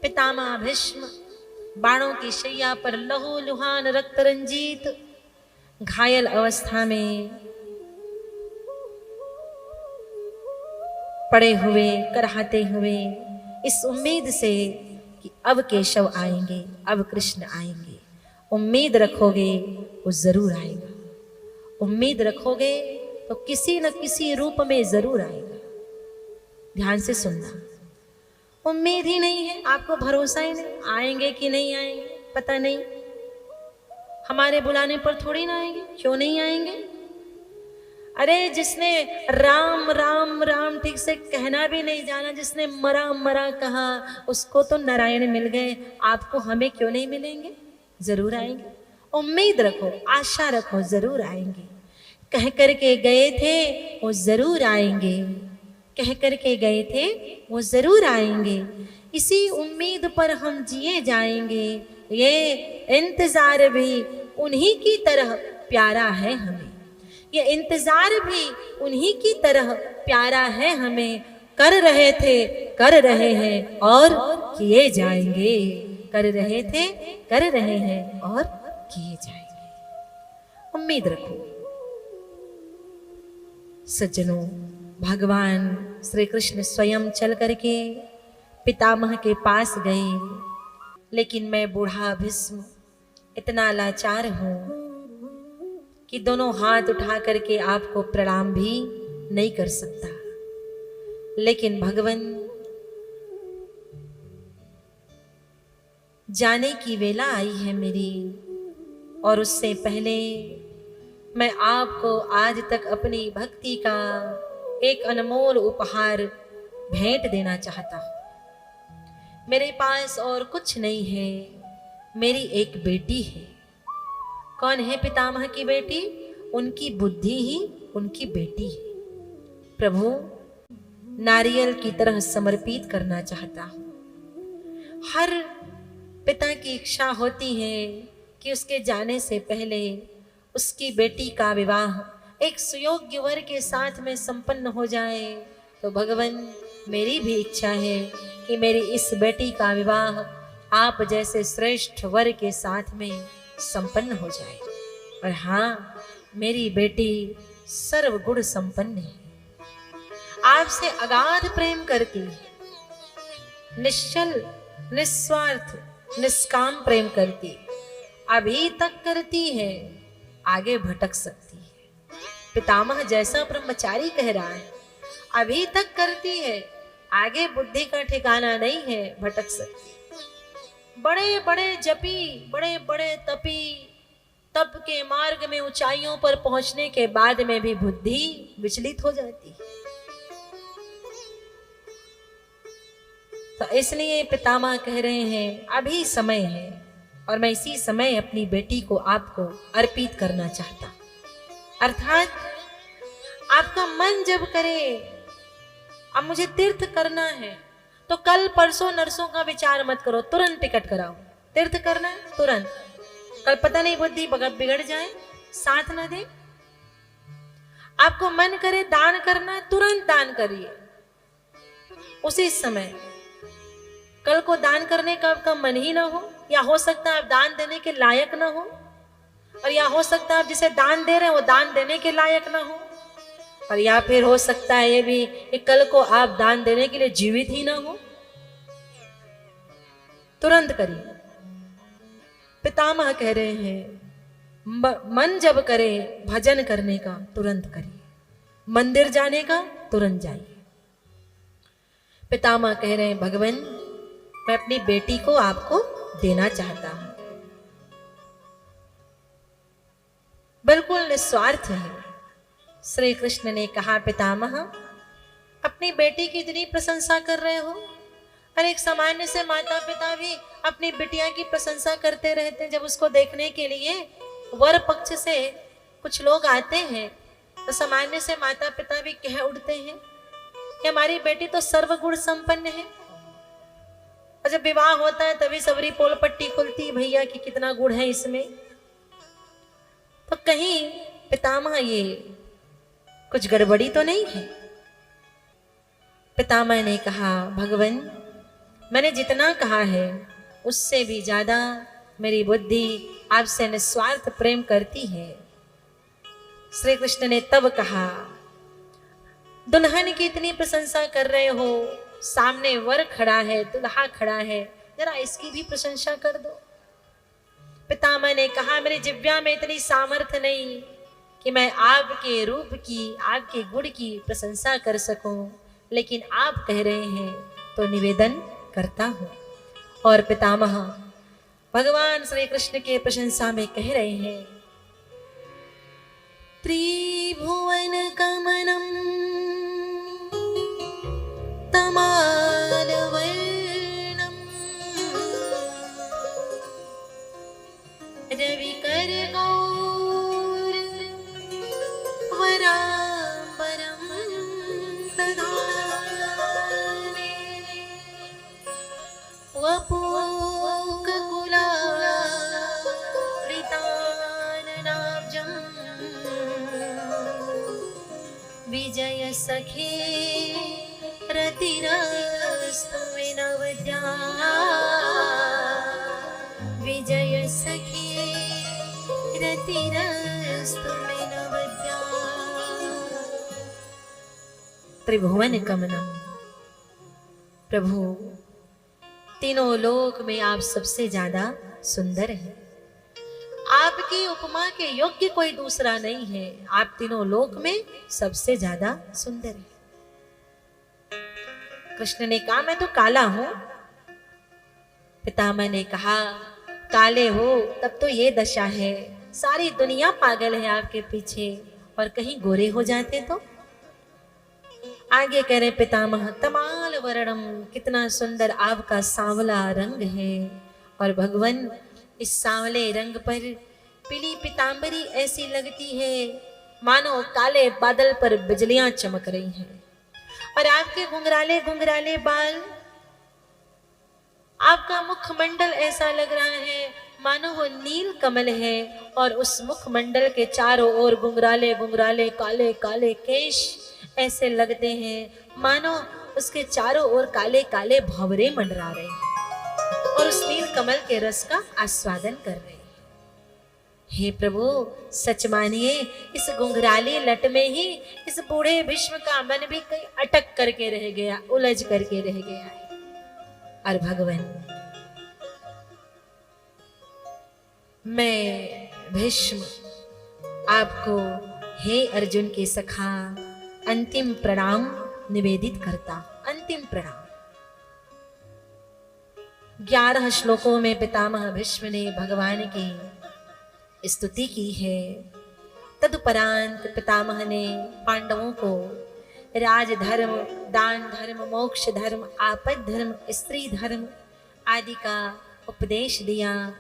पितामह भीष्म बाणों की शैया पर लहू लुहान रक्त रंजित घायल अवस्था में पड़े हुए कराहते हुए इस उम्मीद से कि अब केशव आएंगे, अब कृष्ण आएंगे। उम्मीद रखोगे वो जरूर आएगा, उम्मीद रखोगे तो किसी न किसी रूप में जरूर आएगा। ध्यान से सुनना, उम्मीद ही नहीं है, आपको भरोसा ही नहीं, आएंगे कि नहीं आएंगे पता नहीं, हमारे बुलाने पर थोड़ी ना आएंगे, क्यों नहीं आएंगे। अरे जिसने राम राम राम ठीक से कहना भी नहीं जाना, जिसने मरा मरा कहा, उसको तो नारायण मिल गए, आपको हमें क्यों नहीं मिलेंगे, जरूर आएंगे। उम्मीद रखो, आशा रखो, जरूर आएंगे। कह करके गए थे वो जरूर आएंगे, कह करके गए थे वो जरूर आएंगे। इसी उम्मीद पर हम जिए जाएंगे, ये इंतजार भी उन्हीं की तरह प्यारा है हमें, ये इंतजार भी उन्हीं की तरह प्यारा है हमें। कर रहे थे, कर रहे हैं और किए जाएंगे, कर रहे थे, कर रहे हैं और किए जाएंगे। उम्मीद रखो सज्जनों। भगवान श्री कृष्ण स्वयं चल करके पितामह के पास गए, लेकिन मैं बूढ़ा भीष्म इतना लाचार हूं कि दोनों हाथ उठा करके आपको प्रणाम भी नहीं कर सकता। लेकिन भगवान जाने की वेला आई है मेरी, और उससे पहले मैं आपको आज तक अपनी भक्ति का एक अनमोल उपहार भेंट देना चाहता हूं। मेरे पास और कुछ नहीं है, मेरी एक बेटी है। कौन है पितामह की बेटी? उनकी बुद्धि ही उनकी बेटी है। प्रभु नारियल की तरह समर्पित करना चाहता हूं। हर पिता की इच्छा होती है कि उसके जाने से पहले उसकी बेटी का विवाह एक सुयोग्य वर के साथ में संपन्न हो जाए। तो भगवान मेरी भी इच्छा है कि मेरी इस बेटी का विवाह आप जैसे श्रेष्ठ वर के साथ में संपन्न हो जाए। और हाँ, मेरी बेटी सर्वगुण संपन्न है, आपसे अगाध प्रेम करती है, निश्चल निस्वार्थ निष्काम प्रेम करती, अभी तक करती है, आगे भटक सकती है। पितामह जैसा ब्रह्मचारी कह रहा है, अभी तक करती है, आगे बुद्धि का ठिकाना नहीं है, भटक सकती। बड़े बड़े जपी, बड़े बड़े तपी, तप के मार्ग में ऊंचाइयों पर पहुंचने के बाद में भी बुद्धि विचलित हो जाती है। तो इसलिए पितामह कह रहे हैं अभी समय है, और मैं इसी समय अपनी बेटी को आपको अर्पित करना चाहता। अर्थात आपका मन जब करे अब मुझे तीर्थ करना है, तो कल परसों नरसों का विचार मत करो, तुरंत टिकट कराओ। तीर्थ करना है तुरंत, कल पता नहीं बुद्धि बिगड़ जाए, साथ ना दे। आपको मन करे दान करना है, तुरंत दान करिए उसी समय। कल को दान करने का आपका मन ही ना हो, या हो सकता है आप दान देने के लायक ना हो, और या हो सकता है आप जिसे दान दे रहे हैं वो दान देने के लायक ना हो, और या फिर हो सकता है ये भी कि कल को आप दान देने के लिए जीवित ही ना हो। तुरंत करिए। पितामह कह रहे हैं मन जब करे भजन करने का तुरंत करिए, मंदिर जाने का तुरंत जाइए। पितामह कह रहे हैं भगवान मैं अपनी बेटी को आपको देना चाहता हूं। बिल्कुल निस्वार्थ है। श्री कृष्ण ने कहा पितामह अपनी बेटी की इतनी प्रशंसा कर रहे हो, और एक सामान्य से माता पिता भी अपनी बिटिया की प्रशंसा करते रहते हैं। जब उसको देखने के लिए वर पक्ष से कुछ लोग आते हैं तो सामान्य से माता पिता भी कह उठते हैं कि हमारी बेटी तो सर्वगुण संपन्न है। और जब विवाह होता है तभी सबरी पोल पट्टी खुलती, भैया कि कितना गुण है इसमें। तो कहीं पितामह ये कुछ गड़बड़ी तो नहीं है। पितामह ने कहा भगवान मैंने जितना कहा है उससे भी ज्यादा मेरी बुद्धि आपसे निस्वार्थ प्रेम करती है। श्री कृष्ण ने तब कहा, दुल्हन की इतनी प्रशंसा कर रहे हो, सामने वर खड़ा है, दुल्हा खड़ा है, जरा इसकी भी प्रशंसा कर दो। पितामह ने कहा, मेरी जिह्वा में इतनी सामर्थ्य नहीं कि मैं आपके रूप की, आपके गुण की प्रशंसा कर सकूं, लेकिन आप कह रहे हैं तो निवेदन करता हूं। और पितामह भगवान श्री कृष्ण के प्रशंसा में कह रहे हैं, त्रिभुवन कमनम तमालवर्णम रविकर गौर वराम्बरम दधाने वपूककुलावृताननाब्जं विजय सखे रतिरस्तु विनवद्या विजय सखे रतिरस्तु विनवद्या। त्रिभुवन कमनम, प्रभु तीनों लोक में आप सबसे ज्यादा सुंदर हैं। आपकी उपमा के योग्य कोई दूसरा नहीं है। आप तीनों लोक में सबसे ज्यादा सुंदर हैं। कृष्ण ने कहा, मैं तो काला हूं। पितामह ने कहा, काले हो तब तो ये दशा है, सारी दुनिया पागल है आपके पीछे, और कहीं गोरे हो जाते तो। आगे कह रहे पितामह, तमाल वर्णम, कितना सुंदर आपका सांवला रंग है। और भगवान इस सांवले रंग पर पीली पीतांबरी ऐसी लगती है मानो काले बादल पर बिजलियां चमक रही हैं। और आपके घुंघराले घुंघराले बाल, आपका मुखमंडल ऐसा लग रहा है मानो वो नील कमल है। और उस मुखमंडल के चारों ओर घुंघराले घुंघराले काले काले केश ऐसे लगते हैं मानो उसके चारों ओर काले काले भंवरे मंडरा रहे हैं और उस नील कमल के रस का आस्वादन कर रहे हैं। हे प्रभु, सच मानिए, इस घुंघराली लट में ही इस बूढ़े भीष्म का मन भी कहीं अटक करके रह गया, उलझ करके रह गया है। और भगवान, मैं भीष्म आपको हे अर्जुन के सखा अंतिम प्रणाम निवेदित करता। अंतिम प्रणाम। 11 श्लोकों में पितामह भीष्म ने भगवान की स्तुति की है। तदुपरांत पितामह ने पांडवों को राजधर्म, दान धर्म, मोक्ष धर्म, आपद धर्म, स्त्री धर्म आदि का उपदेश दिया।